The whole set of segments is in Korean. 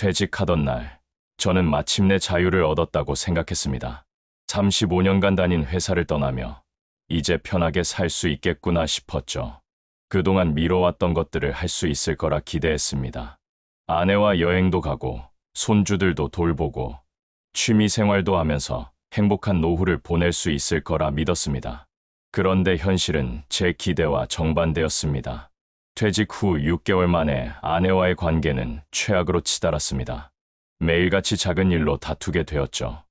퇴직하던 날, 저는 마침내 자유를 얻었다고 생각했습니다. 35년간 다닌 회사를 떠나며 이제 편하게 살 수 있겠구나 싶었죠. 그동안 미뤄왔던 것들을 할 수 있을 거라 기대했습니다. 아내와 여행도 가고 손주들도 돌보고 취미 생활도 하면서 행복한 노후를 보낼 수 있을 거라 믿었습니다. 그런데 현실은 제 기대와 정반대였습니다. 퇴직 후 6개월 만에 아내와의 관계는 최악으로 치달았습니다. 매일같이 작은 일로 다투게 되었죠.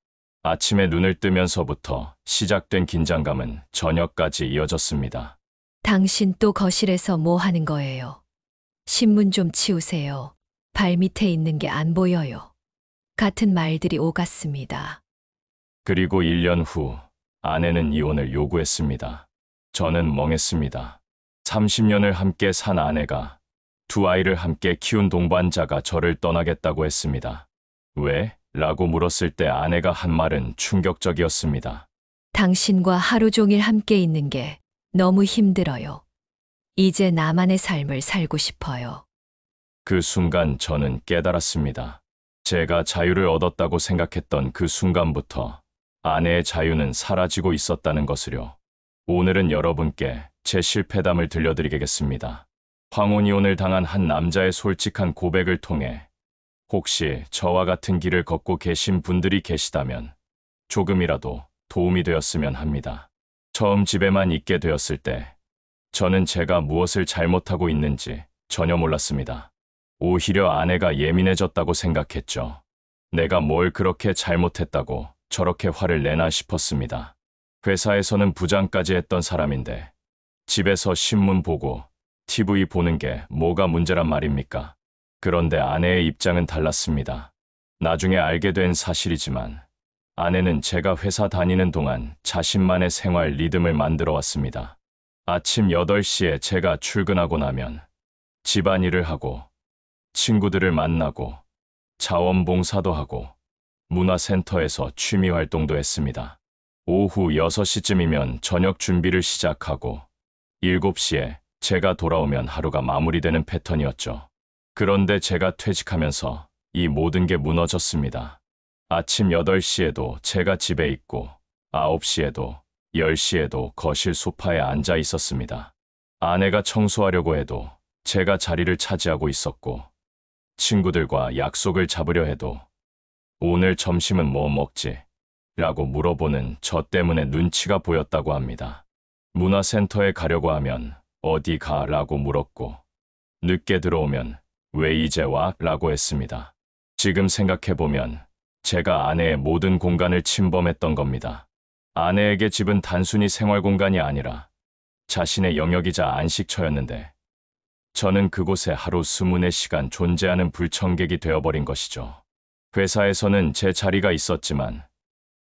아침에 눈을 뜨면서부터 시작된 긴장감은 저녁까지 이어졌습니다. 당신 또 거실에서 뭐 하는 거예요? 신문 좀 치우세요. 발 밑에 있는 게 안 보여요. 같은 말들이 오갔습니다. 그리고 1년 후 아내는 이혼을 요구했습니다. 저는 멍했습니다. 30년을 함께 산 아내가 두 아이를 함께 키운 동반자가 저를 떠나겠다고 했습니다. 왜? 라고 물었을 때 아내가 한 말은 충격적이었습니다. 당신과 하루 종일 함께 있는 게 너무 힘들어요. 이제 나만의 삶을 살고 싶어요. 그 순간 저는 깨달았습니다. 제가 자유를 얻었다고 생각했던 그 순간부터 아내의 자유는 사라지고 있었다는 것을요. 오늘은 여러분께 제 실패담을 들려드리겠습니다. 황혼이혼을 당한 한 남자의 솔직한 고백을 통해 혹시 저와 같은 길을 걷고 계신 분들이 계시다면 조금이라도 도움이 되었으면 합니다. 처음 집에만 있게 되었을 때 저는 제가 무엇을 잘못하고 있는지 전혀 몰랐습니다. 오히려 아내가 예민해졌다고 생각했죠. 내가 뭘 그렇게 잘못했다고 저렇게 화를 내나 싶었습니다. 회사에서는 부장까지 했던 사람인데 집에서 신문 보고 TV 보는 게 뭐가 문제란 말입니까? 그런데 아내의 입장은 달랐습니다. 나중에 알게 된 사실이지만 아내는 제가 회사 다니는 동안 자신만의 생활 리듬을 만들어 왔습니다. 아침 8시에 제가 출근하고 나면 집안일을 하고 친구들을 만나고 자원봉사도 하고 문화센터에서 취미활동도 했습니다. 오후 6시쯤이면 저녁 준비를 시작하고 7시에 제가 돌아오면 하루가 마무리되는 패턴이었죠. 그런데 제가 퇴직하면서 이 모든 게 무너졌습니다. 아침 8시에도 제가 집에 있고 9시에도 10시에도 거실 소파에 앉아 있었습니다. 아내가 청소하려고 해도 제가 자리를 차지하고 있었고 친구들과 약속을 잡으려 해도 오늘 점심은 뭐 먹지? 라고 물어보는 저 때문에 눈치가 보였다고 합니다. 문화센터에 가려고 하면 어디 가? 라고 물었고 늦게 들어오면 왜 이제 와? 라고 했습니다. 지금 생각해보면 제가 아내의 모든 공간을 침범했던 겁니다. 아내에게 집은 단순히 생활 공간이 아니라 자신의 영역이자 안식처였는데 저는 그곳에 하루 24시간 존재하는 불청객이 되어버린 것이죠. 회사에서는 제 자리가 있었지만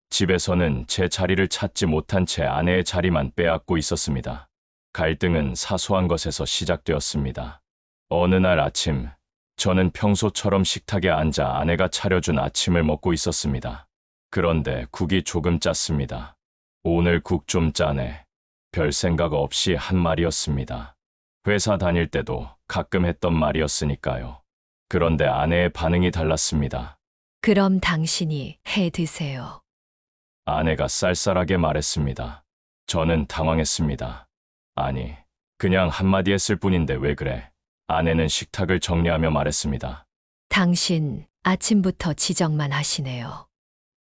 집에서는 제 자리를 찾지 못한 채 아내의 자리만 빼앗고 있었습니다. 갈등은 사소한 것에서 시작되었습니다. 어느 날 아침, 저는 평소처럼 식탁에 앉아 아내가 차려준 아침을 먹고 있었습니다. 그런데 국이 조금 짰습니다. 오늘 국 좀 짜네. 별 생각 없이 한 말이었습니다. 회사 다닐 때도 가끔 했던 말이었으니까요. 그런데 아내의 반응이 달랐습니다. 그럼 당신이 해 드세요. 아내가 쌀쌀하게 말했습니다. 저는 당황했습니다. 아니, 그냥 한마디 했을 뿐인데 왜 그래? 아내는 식탁을 정리하며 말했습니다. 당신 아침부터 지적만 하시네요.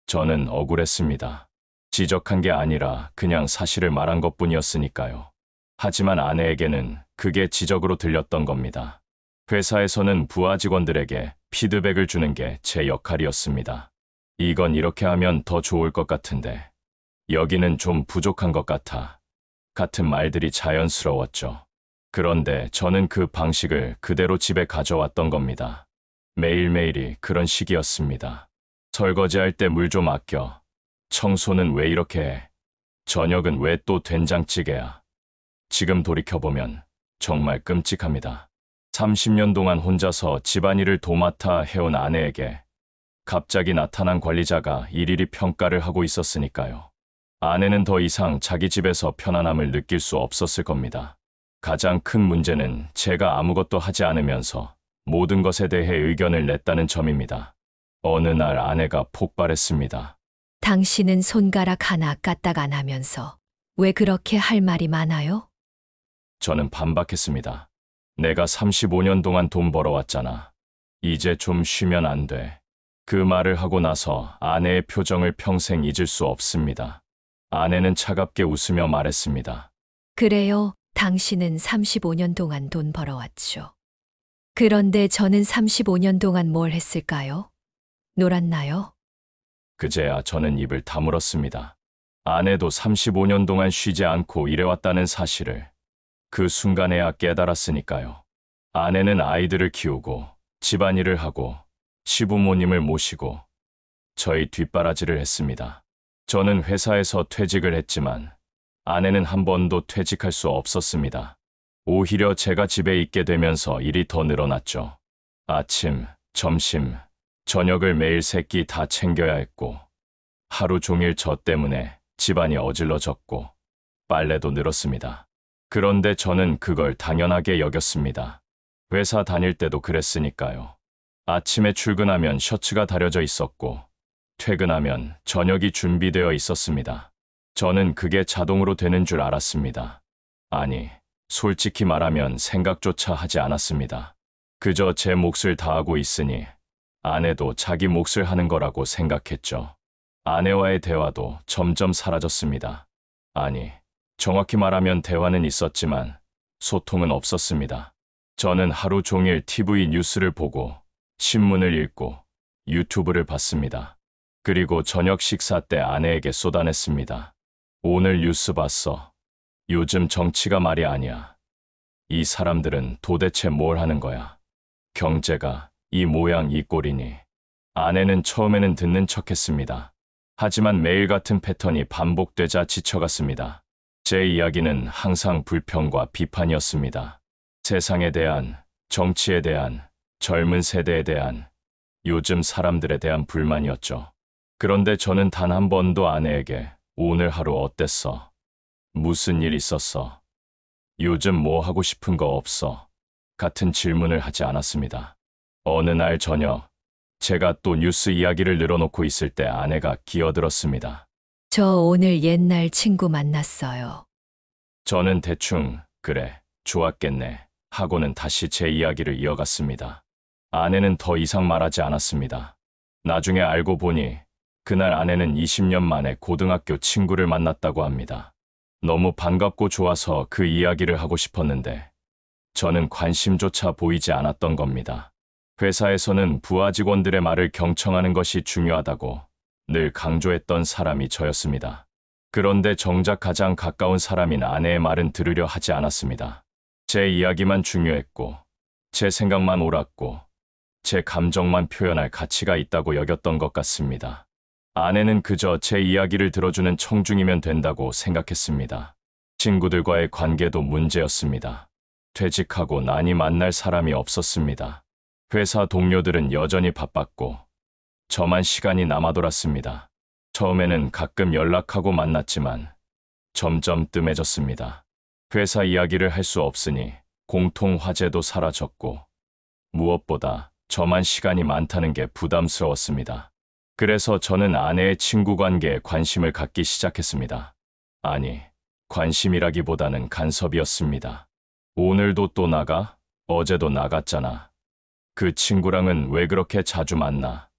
저는 억울했습니다. 지적한 게 아니라 그냥 사실을 말한 것뿐이었으니까요. 하지만 아내에게는 그게 지적으로 들렸던 겁니다. 회사에서는 부하 직원들에게 피드백을 주는 게 제 역할이었습니다. 이건 이렇게 하면 더 좋을 것 같은데 여기는 좀 부족한 것 같아. 같은 말들이 자연스러웠죠. 그런데 저는 그 방식을 그대로 집에 가져왔던 겁니다. 매일매일이 그런 식이었습니다. 설거지할 때 물 좀 아껴. 청소는 왜 이렇게 해? 저녁은 왜 또 된장찌개야? 지금 돌이켜보면 정말 끔찍합니다. 30년 동안 혼자서 집안일을 도맡아 해온 아내에게 갑자기 나타난 관리자가 일일이 평가를 하고 있었으니까요. 아내는 더 이상 자기 집에서 편안함을 느낄 수 없었을 겁니다. 가장 큰 문제는 제가 아무것도 하지 않으면서 모든 것에 대해 의견을 냈다는 점입니다. 어느 날 아내가 폭발했습니다. 당신은 손가락 하나 까딱 안 하면서 왜 그렇게 할 말이 많아요? 저는 반박했습니다. 내가 35년 동안 돈 벌어왔잖아. 이제 좀 쉬면 안 돼. 그 말을 하고 나서 아내의 표정을 평생 잊을 수 없습니다. 아내는 차갑게 웃으며 말했습니다. 그래요. 당신은 35년 동안 돈 벌어왔죠. 그런데 저는 35년 동안 뭘 했을까요? 놀았나요? 그제야 저는 입을 다물었습니다. 아내도 35년 동안 쉬지 않고 일해왔다는 사실을 그 순간에야 깨달았으니까요. 아내는 아이들을 키우고 집안일을 하고 시부모님을 모시고 저희 뒷바라지를 했습니다. 저는 회사에서 퇴직을 했지만 아내는 한 번도 퇴직할 수 없었습니다. 오히려 제가 집에 있게 되면서 일이 더 늘어났죠. 아침, 점심, 저녁을 매일 세 끼 다 챙겨야 했고 하루 종일 저 때문에 집안이 어질러졌고 빨래도 늘었습니다. 그런데 저는 그걸 당연하게 여겼습니다. 회사 다닐 때도 그랬으니까요. 아침에 출근하면 셔츠가 다려져 있었고 퇴근하면 저녁이 준비되어 있었습니다. 저는 그게 자동으로 되는 줄 알았습니다. 아니, 솔직히 말하면 생각조차 하지 않았습니다. 그저 제 몫을 다하고 있으니 아내도 자기 몫을 하는 거라고 생각했죠. 아내와의 대화도 점점 사라졌습니다. 아니, 정확히 말하면 대화는 있었지만 소통은 없었습니다. 저는 하루 종일 TV 뉴스를 보고 신문을 읽고 유튜브를 봤습니다. 그리고 저녁 식사 때 아내에게 쏟아냈습니다. 오늘 뉴스 봤어. 요즘 정치가 말이 아니야. 이 사람들은 도대체 뭘 하는 거야? 경제가 이 모양 이 꼴이니. 아내는 처음에는 듣는 척했습니다. 하지만 매일 같은 패턴이 반복되자 지쳐갔습니다. 제 이야기는 항상 불평과 비판이었습니다. 세상에 대한, 정치에 대한, 젊은 세대에 대한, 요즘 사람들에 대한 불만이었죠. 그런데 저는 단 한 번도 아내에게 오늘 하루 어땠어? 무슨 일 있었어? 요즘 뭐 하고 싶은 거 없어? 같은 질문을 하지 않았습니다. 어느 날 저녁, 제가 또 뉴스 이야기를 늘어놓고 있을 때 아내가 기어들었습니다. 저 오늘 옛날 친구 만났어요. 저는 대충, 그래, 좋았겠네, 하고는 다시 제 이야기를 이어갔습니다. 아내는 더 이상 말하지 않았습니다. 나중에 알고 보니 그날 아내는 20년 만에 고등학교 친구를 만났다고 합니다. 너무 반갑고 좋아서 그 이야기를 하고 싶었는데 저는 관심조차 보이지 않았던 겁니다. 회사에서는 부하 직원들의 말을 경청하는 것이 중요하다고 늘 강조했던 사람이 저였습니다. 그런데 정작 가장 가까운 사람인 아내의 말은 들으려 하지 않았습니다. 제 이야기만 중요했고, 제 생각만 옳았고, 제 감정만 표현할 가치가 있다고 여겼던 것 같습니다. 아내는 그저 제 이야기를 들어주는 청중이면 된다고 생각했습니다. 친구들과의 관계도 문제였습니다. 퇴직하고 나니 만날 사람이 없었습니다. 회사 동료들은 여전히 바빴고 저만 시간이 남아돌았습니다. 처음에는 가끔 연락하고 만났지만 점점 뜸해졌습니다. 회사 이야기를 할 수 없으니 공통 화제도 사라졌고 무엇보다 저만 시간이 많다는 게 부담스러웠습니다. 그래서 저는 아내의 친구 관계에 관심을 갖기 시작했습니다. 아니, 관심이라기보다는 간섭이었습니다. 오늘도 또 나가? 어제도 나갔잖아. 그 친구랑은 왜 그렇게 자주 만나?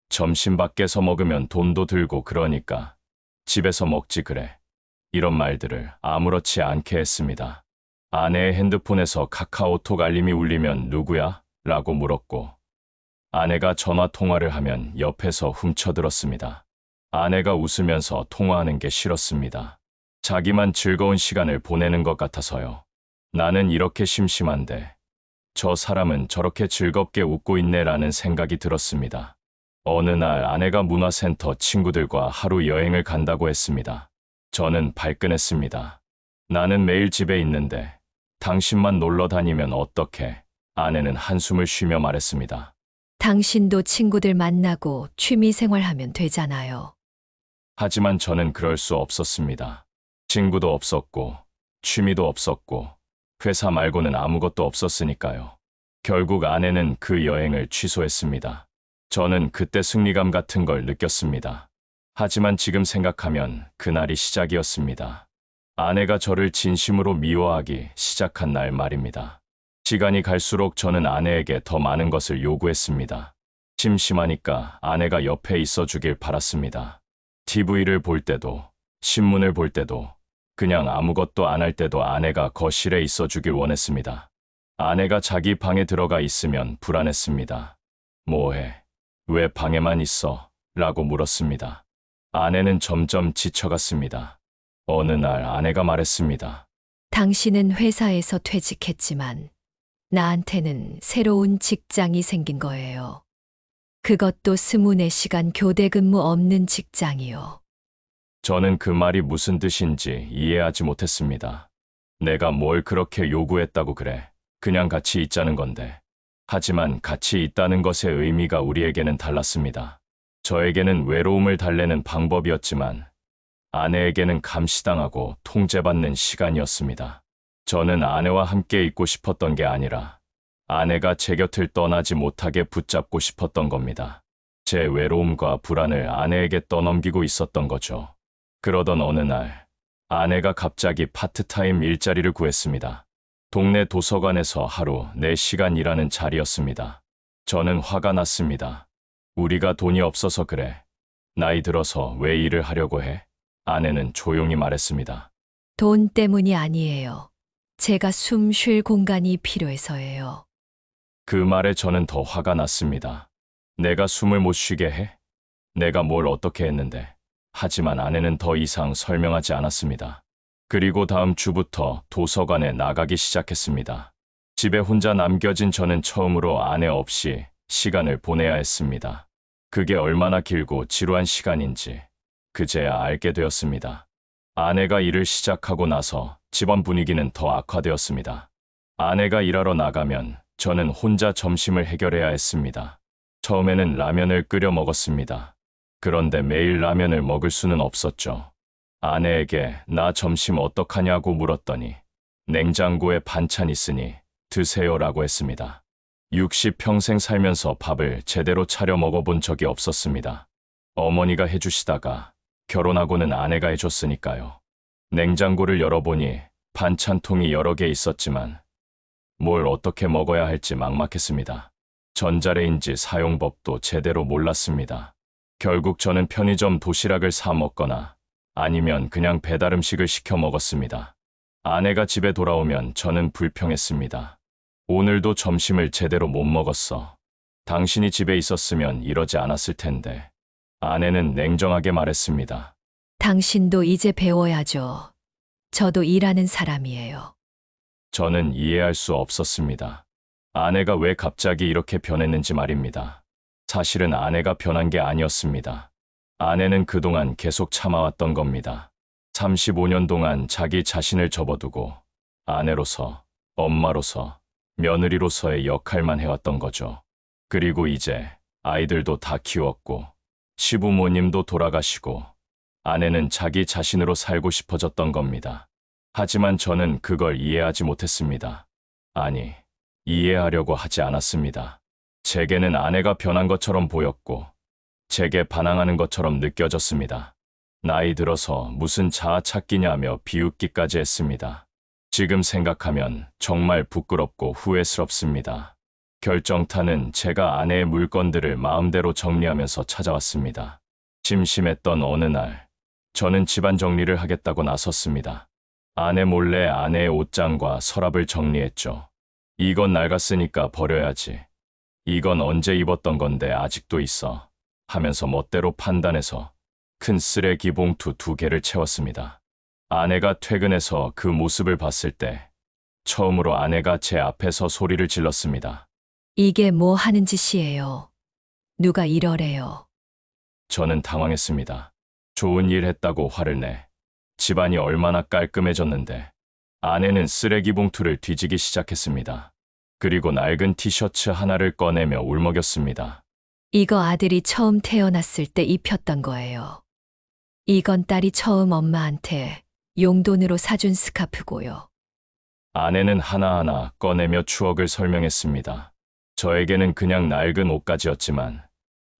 점심 밖에서 먹으면 돈도 들고 그러니까 집에서 먹지 그래. 이런 말들을 아무렇지 않게 했습니다. 아내의 핸드폰에서 카카오톡 알림이 울리면 누구야? 라고 물었고 아내가 전화 통화를 하면 옆에서 훔쳐들었습니다. 아내가 웃으면서 통화하는 게 싫었습니다. 자기만 즐거운 시간을 보내는 것 같아서요. 나는 이렇게 심심한데 저 사람은 저렇게 즐겁게 웃고 있네라는 생각이 들었습니다. 어느 날 아내가 문화센터 친구들과 하루 여행을 간다고 했습니다. 저는 발끈했습니다. 나는 매일 집에 있는데 당신만 놀러 다니면 어떡해? 아내는 한숨을 쉬며 말했습니다. 당신도 친구들 만나고 취미 생활하면 되잖아요. 하지만 저는 그럴 수 없었습니다. 친구도 없었고 취미도 없었고 회사 말고는 아무것도 없었으니까요. 결국 아내는 그 여행을 취소했습니다. 저는 그때 승리감 같은 걸 느꼈습니다. 하지만 지금 생각하면 그날이 시작이었습니다. 아내가 저를 진심으로 미워하기 시작한 날 말입니다. 시간이 갈수록 저는 아내에게 더 많은 것을 요구했습니다. 심심하니까 아내가 옆에 있어 주길 바랐습니다. TV를 볼 때도, 신문을 볼 때도, 그냥 아무것도 안 할 때도 아내가 거실에 있어 주길 원했습니다. 아내가 자기 방에 들어가 있으면 불안했습니다. 뭐해? 왜 방에만 있어? 라고 물었습니다. 아내는 점점 지쳐갔습니다. 어느 날 아내가 말했습니다. 당신은 회사에서 퇴직했지만 나한테는 새로운 직장이 생긴 거예요. 그것도 24시간 교대 근무 없는 직장이요. 저는 그 말이 무슨 뜻인지 이해하지 못했습니다. 내가 뭘 그렇게 요구했다고 그래. 그냥 같이 있자는 건데. 하지만 같이 있다는 것의 의미가 우리에게는 달랐습니다. 저에게는 외로움을 달래는 방법이었지만 아내에게는 감시당하고 통제받는 시간이었습니다. 저는 아내와 함께 있고 싶었던 게 아니라 아내가 제 곁을 떠나지 못하게 붙잡고 싶었던 겁니다. 제 외로움과 불안을 아내에게 떠넘기고 있었던 거죠. 그러던 어느 날 아내가 갑자기 파트타임 일자리를 구했습니다. 동네 도서관에서 하루 4시간 일하는 자리였습니다. 저는 화가 났습니다. 우리가 돈이 없어서 그래. 나이 들어서 왜 일을 하려고 해? 아내는 조용히 말했습니다. 돈 때문이 아니에요. 제가 숨 쉴 공간이 필요해서예요. 그 말에 저는 더 화가 났습니다. 내가 숨을 못 쉬게 해? 내가 뭘 어떻게 했는데? 하지만 아내는 더 이상 설명하지 않았습니다. 그리고 다음 주부터 도서관에 나가기 시작했습니다. 집에 혼자 남겨진 저는 처음으로 아내 없이 시간을 보내야 했습니다. 그게 얼마나 길고 지루한 시간인지 그제야 알게 되었습니다. 아내가 일을 시작하고 나서 집안 분위기는 더 악화되었습니다. 아내가 일하러 나가면 저는 혼자 점심을 해결해야 했습니다. 처음에는 라면을 끓여 먹었습니다. 그런데 매일 라면을 먹을 수는 없었죠. 아내에게 나 점심 어떡하냐고 물었더니 냉장고에 반찬 있으니 드세요라고 했습니다. 60평생 살면서 밥을 제대로 차려 먹어본 적이 없었습니다. 어머니가 해주시다가 결혼하고는 아내가 해줬으니까요. 냉장고를 열어보니 반찬통이 여러 개 있었지만 뭘 어떻게 먹어야 할지 막막했습니다. 전자레인지 사용법도 제대로 몰랐습니다. 결국 저는 편의점 도시락을 사 먹거나 아니면 그냥 배달 음식을 시켜 먹었습니다. 아내가 집에 돌아오면 저는 불평했습니다. 오늘도 점심을 제대로 못 먹었어. 당신이 집에 있었으면 이러지 않았을 텐데. 아내는 냉정하게 말했습니다. 당신도 이제 배워야죠. 저도 일하는 사람이에요. 저는 이해할 수 없었습니다. 아내가 왜 갑자기 이렇게 변했는지 말입니다. 사실은 아내가 변한 게 아니었습니다. 아내는 그동안 계속 참아왔던 겁니다. 35년 동안 자기 자신을 접어두고 아내로서, 엄마로서, 며느리로서의 역할만 해왔던 거죠. 그리고 이제 아이들도 다 키웠고 시부모님도 돌아가시고 아내는 자기 자신으로 살고 싶어졌던 겁니다. 하지만 저는 그걸 이해하지 못했습니다. 아니, 이해하려고 하지 않았습니다. 제게는 아내가 변한 것처럼 보였고 제게 반항하는 것처럼 느껴졌습니다. 나이 들어서 무슨 자아 찾기냐며 비웃기까지 했습니다. 지금 생각하면 정말 부끄럽고 후회스럽습니다. 결정타는 제가 아내의 물건들을 마음대로 정리하면서 찾아왔습니다. 심심했던 어느 날, 저는 집안 정리를 하겠다고 나섰습니다. 아내 몰래 아내의 옷장과 서랍을 정리했죠. 이건 낡았으니까 버려야지. 이건 언제 입었던 건데 아직도 있어. 하면서 멋대로 판단해서 큰 쓰레기 봉투 2개를 채웠습니다. 아내가 퇴근해서 그 모습을 봤을 때 처음으로 아내가 제 앞에서 소리를 질렀습니다. 이게 뭐 하는 짓이에요? 누가 이러래요? 저는 당황했습니다. 좋은 일 했다고 화를 내. 집안이 얼마나 깔끔해졌는데. 아내는 쓰레기 봉투를 뒤지기 시작했습니다. 그리고 낡은 티셔츠 하나를 꺼내며 울먹였습니다. 이거 아들이 처음 태어났을 때 입혔던 거예요. 이건 딸이 처음 엄마한테 용돈으로 사준 스카프고요. 아내는 하나하나 꺼내며 추억을 설명했습니다. 저에게는 그냥 낡은 옷가지였지만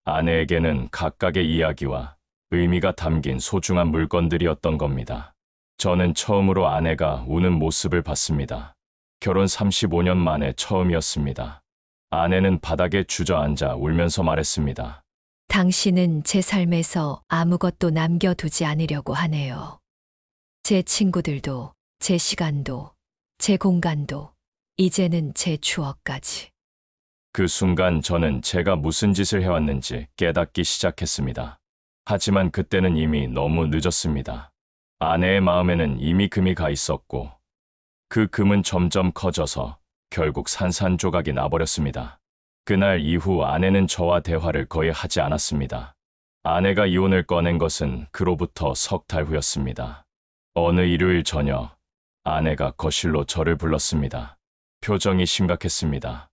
아내에게는 각각의 이야기와 의미가 담긴 소중한 물건들이었던 겁니다. 저는 처음으로 아내가 우는 모습을 봤습니다. 결혼 35년 만에 처음이었습니다. 아내는 바닥에 주저앉아 울면서 말했습니다. 당신은 제 삶에서 아무것도 남겨두지 않으려고 하네요. 제 친구들도, 제 시간도, 제 공간도, 이제는 제 추억까지. 그 순간 저는 제가 무슨 짓을 해왔는지 깨닫기 시작했습니다. 하지만 그때는 이미 너무 늦었습니다. 아내의 마음에는 이미 금이 가 있었고 그 금은 점점 커져서 결국 산산조각이 나버렸습니다. 그날 이후 아내는 저와 대화를 거의 하지 않았습니다. 아내가 이혼을 꺼낸 것은 그로부터 석 달 후였습니다. 어느 일요일 저녁 아내가 거실로 저를 불렀습니다. 표정이 심각했습니다.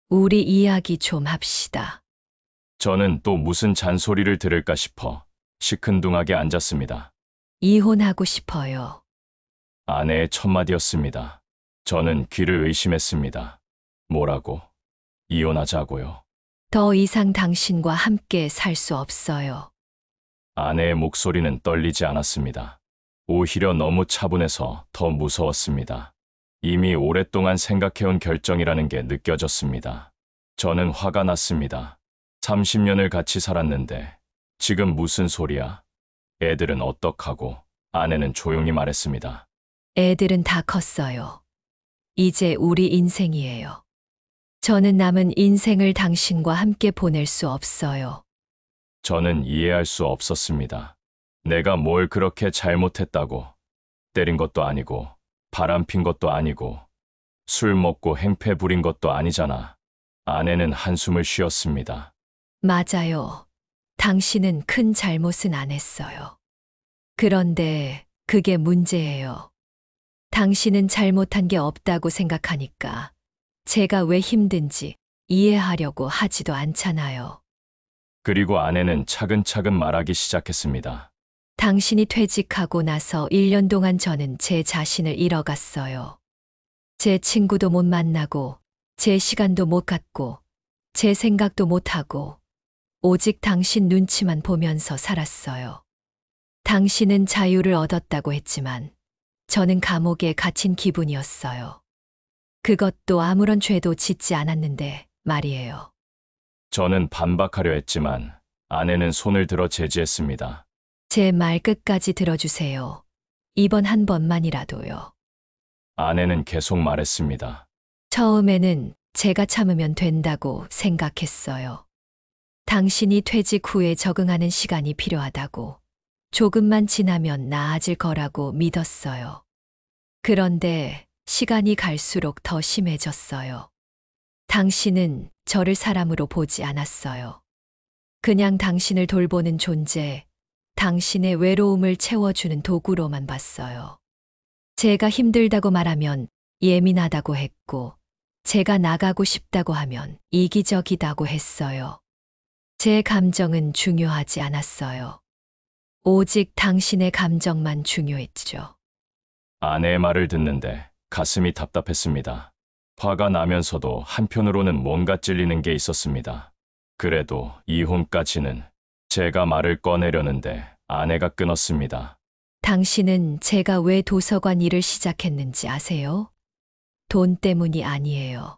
우리 이야기 좀 합시다. 저는 또 무슨 잔소리를 들을까 싶어 시큰둥하게 앉았습니다. 이혼하고 싶어요. 아내의 첫 마디였습니다. 저는 귀를 의심했습니다. 뭐라고? 이혼하자고요. 더 이상 당신과 함께 살 수 없어요. 아내의 목소리는 떨리지 않았습니다. 오히려 너무 차분해서 더 무서웠습니다. 이미 오랫동안 생각해온 결정이라는 게 느껴졌습니다. 저는 화가 났습니다. 30년을 같이 살았는데 지금 무슨 소리야? 애들은 어떡하고? 아내는 조용히 말했습니다. 애들은 다 컸어요. 이제 우리 인생이에요. 저는 남은 인생을 당신과 함께 보낼 수 없어요. 저는 이해할 수 없었습니다. 내가 뭘 그렇게 잘못했다고. 때린 것도 아니고 바람핀 것도 아니고 술 먹고 행패 부린 것도 아니잖아. 아내는 한숨을 쉬었습니다. 맞아요. 당신은 큰 잘못은 안 했어요. 그런데 그게 문제예요. 당신은 잘못한 게 없다고 생각하니까 제가 왜 힘든지 이해하려고 하지도 않잖아요. 그리고 아내는 차근차근 말하기 시작했습니다. 당신이 퇴직하고 나서 1년 동안 저는 제 자신을 잃어갔어요. 제 친구도 못 만나고, 제 시간도 못 갖고, 제 생각도 못 하고, 오직 당신 눈치만 보면서 살았어요. 당신은 자유를 얻었다고 했지만, 저는 감옥에 갇힌 기분이었어요. 그것도 아무런 죄도 짓지 않았는데 말이에요. 저는 반박하려 했지만 아내는 손을 들어 제지했습니다. 제 말 끝까지 들어주세요. 이번 한 번만이라도요. 아내는 계속 말했습니다. 처음에는 제가 참으면 된다고 생각했어요. 당신이 퇴직 후에 적응하는 시간이 필요하다고, 조금만 지나면 나아질 거라고 믿었어요. 그런데 시간이 갈수록 더 심해졌어요. 당신은 저를 사람으로 보지 않았어요. 그냥 당신을 돌보는 존재, 당신의 외로움을 채워주는 도구로만 봤어요. 제가 힘들다고 말하면 예민하다고 했고, 제가 나가고 싶다고 하면 이기적이다고 했어요. 제 감정은 중요하지 않았어요. 오직 당신의 감정만 중요했죠. 아내의 말을 듣는데 가슴이 답답했습니다. 화가 나면서도 한편으로는 뭔가 찔리는 게 있었습니다. 그래도 이혼까지는 제가 말을 꺼내려는데 아내가 끊었습니다. 당신은 제가 왜 도서관 일을 시작했는지 아세요? 돈 때문이 아니에요.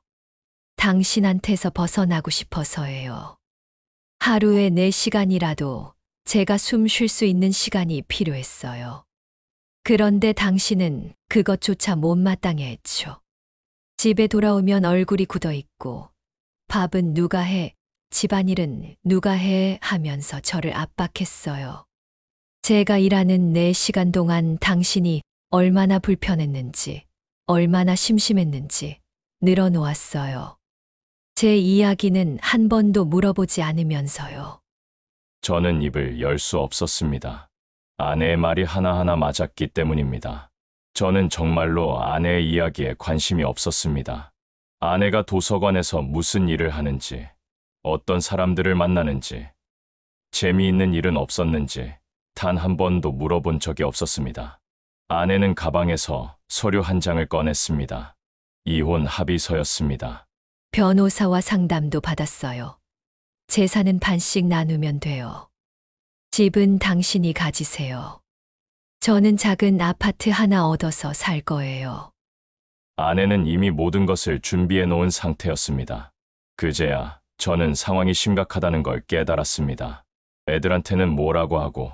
당신한테서 벗어나고 싶어서예요. 하루에 4시간이라도 제가 숨 쉴 수 있는 시간이 필요했어요. 그런데 당신은 그것조차 못마땅해 했죠. 집에 돌아오면 얼굴이 굳어 있고, 밥은 누가 해, 집안일은 누가 해 하면서 저를 압박했어요. 제가 일하는 4시간 동안 당신이 얼마나 불편했는지, 얼마나 심심했는지 늘어놓았어요. 제 이야기는 한 번도 물어보지 않으면서요. 저는 입을 열 수 없었습니다. 아내의 말이 하나하나 맞았기 때문입니다. 저는 정말로 아내의 이야기에 관심이 없었습니다. 아내가 도서관에서 무슨 일을 하는지, 어떤 사람들을 만나는지, 재미있는 일은 없었는지 단 한 번도 물어본 적이 없었습니다. 아내는 가방에서 서류 한 장을 꺼냈습니다. 이혼 합의서였습니다. 변호사와 상담도 받았어요. 재산은 반씩 나누면 돼요. 집은 당신이 가지세요. 저는 작은 아파트 하나 얻어서 살 거예요. 아내는 이미 모든 것을 준비해 놓은 상태였습니다. 그제야 저는 상황이 심각하다는 걸 깨달았습니다. 애들한테는 뭐라고 하고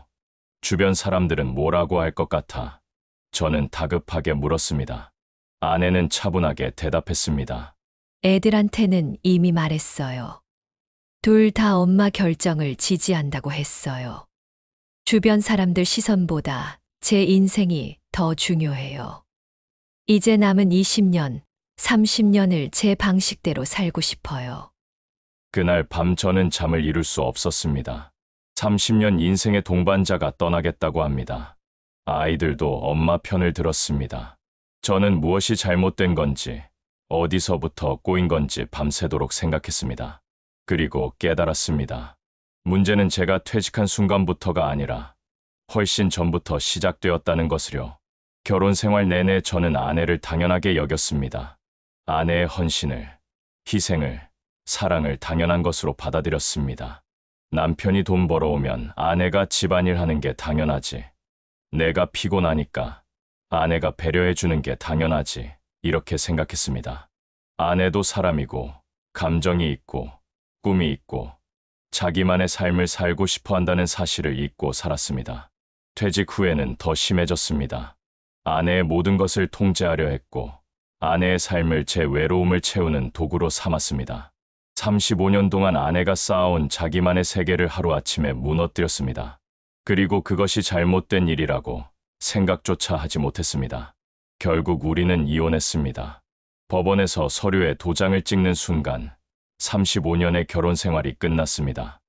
주변 사람들은 뭐라고 할 것 같아 저는 다급하게 물었습니다. 아내는 차분하게 대답했습니다. 애들한테는 이미 말했어요. 둘 다 엄마 결정을 지지한다고 했어요. 주변 사람들 시선보다 제 인생이 더 중요해요. 이제 남은 20년, 30년을 제 방식대로 살고 싶어요. 그날 밤 저는 잠을 이룰 수 없었습니다. 30년 인생의 동반자가 떠나겠다고 합니다. 아이들도 엄마 편을 들었습니다. 저는 무엇이 잘못된 건지, 어디서부터 꼬인 건지 밤새도록 생각했습니다. 그리고 깨달았습니다. 문제는 제가 퇴직한 순간부터가 아니라 훨씬 전부터 시작되었다는 것을요. 결혼 생활 내내 저는 아내를 당연하게 여겼습니다. 아내의 헌신을, 희생을, 사랑을 당연한 것으로 받아들였습니다. 남편이 돈 벌어오면 아내가 집안일 하는 게 당연하지. 내가 피곤하니까 아내가 배려해 주는 게 당연하지. 이렇게 생각했습니다. 아내도 사람이고, 감정이 있고, 꿈이 있고, 자기만의 삶을 살고 싶어 한다는 사실을 잊고 살았습니다. 퇴직 후에는 더 심해졌습니다. 아내의 모든 것을 통제하려 했고, 아내의 삶을 제 외로움을 채우는 도구로 삼았습니다. 35년 동안 아내가 쌓아온 자기만의 세계를 하루아침에 무너뜨렸습니다. 그리고 그것이 잘못된 일이라고 생각조차 하지 못했습니다. 결국 우리는 이혼했습니다. 법원에서 서류에 도장을 찍는 순간 35년의 결혼 생활이 끝났습니다.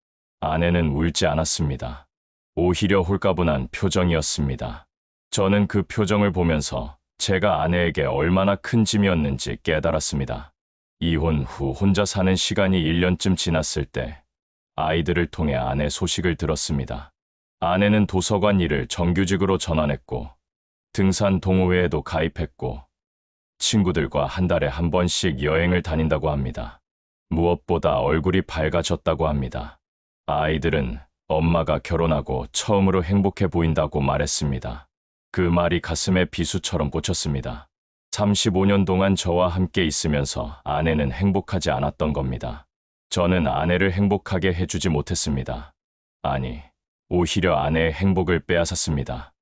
아내는 울지 않았습니다. 오히려 홀가분한 표정이었습니다. 저는 그 표정을 보면서 제가 아내에게 얼마나 큰 짐이었는지 깨달았습니다. 이혼 후 혼자 사는 시간이 1년쯤 지났을 때 아이들을 통해 아내 소식을 들었습니다. 아내는 도서관 일을 정규직으로 전환했고 등산 동호회에도 가입했고 친구들과 한 달에 한 번씩 여행을 다닌다고 합니다. 무엇보다 얼굴이 밝아졌다고 합니다. 아이들은 엄마가 결혼하고 처음으로 행복해 보인다고 말했습니다. 그 말이 가슴에 비수처럼 꽂혔습니다. 35년 동안 저와 함께 있으면서 아내는 행복하지 않았던 겁니다. 저는 아내를 행복하게 해주지 못했습니다. 아니, 오히려 아내의 행복을 빼앗았습니다.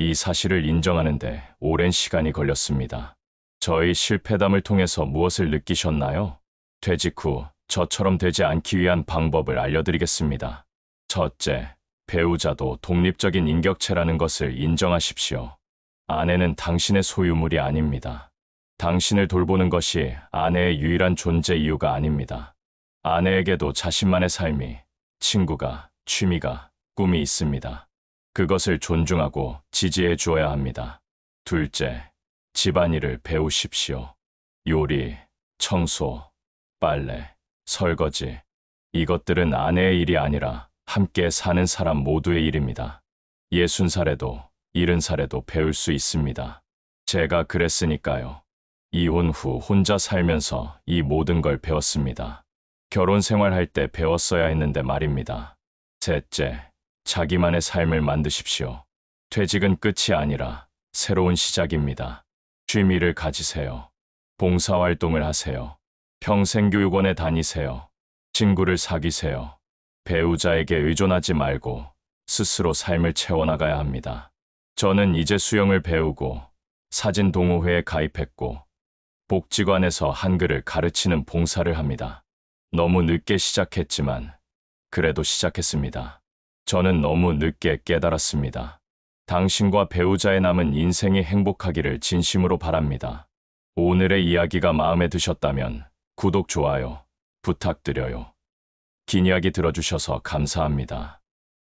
이 사실을 인정하는데 오랜 시간이 걸렸습니다. 저의 실패담을 통해서 무엇을 느끼셨나요? 퇴직 후 저처럼 되지 않기 위한 방법을 알려드리겠습니다. 첫째, 배우자도 독립적인 인격체라는 것을 인정하십시오. 아내는 당신의 소유물이 아닙니다. 당신을 돌보는 것이 아내의 유일한 존재 이유가 아닙니다. 아내에게도 자신만의 삶이, 친구가, 취미가, 꿈이 있습니다. 그것을 존중하고 지지해 주어야 합니다. 둘째, 집안일을 배우십시오. 요리, 청소, 빨래, 설거지. 이것들은 아내의 일이 아니라 함께 사는 사람 모두의 일입니다. 60살에도 70살에도 배울 수 있습니다. 제가 그랬으니까요. 이혼 후 혼자 살면서 이 모든 걸 배웠습니다. 결혼 생활할 때 배웠어야 했는데 말입니다. 셋째, 자기만의 삶을 만드십시오. 퇴직은 끝이 아니라 새로운 시작입니다. 취미를 가지세요. 봉사활동을 하세요. 평생교육원에 다니세요. 친구를 사귀세요. 배우자에게 의존하지 말고 스스로 삶을 채워나가야 합니다. 저는 이제 수영을 배우고 사진 동호회에 가입했고 복지관에서 한글을 가르치는 봉사를 합니다. 너무 늦게 시작했지만 그래도 시작했습니다. 저는 너무 늦게 깨달았습니다. 당신과 배우자의 남은 인생이 행복하기를 진심으로 바랍니다. 오늘의 이야기가 마음에 드셨다면 구독, 좋아요 부탁드려요. 긴 이야기 들어주셔서 감사합니다.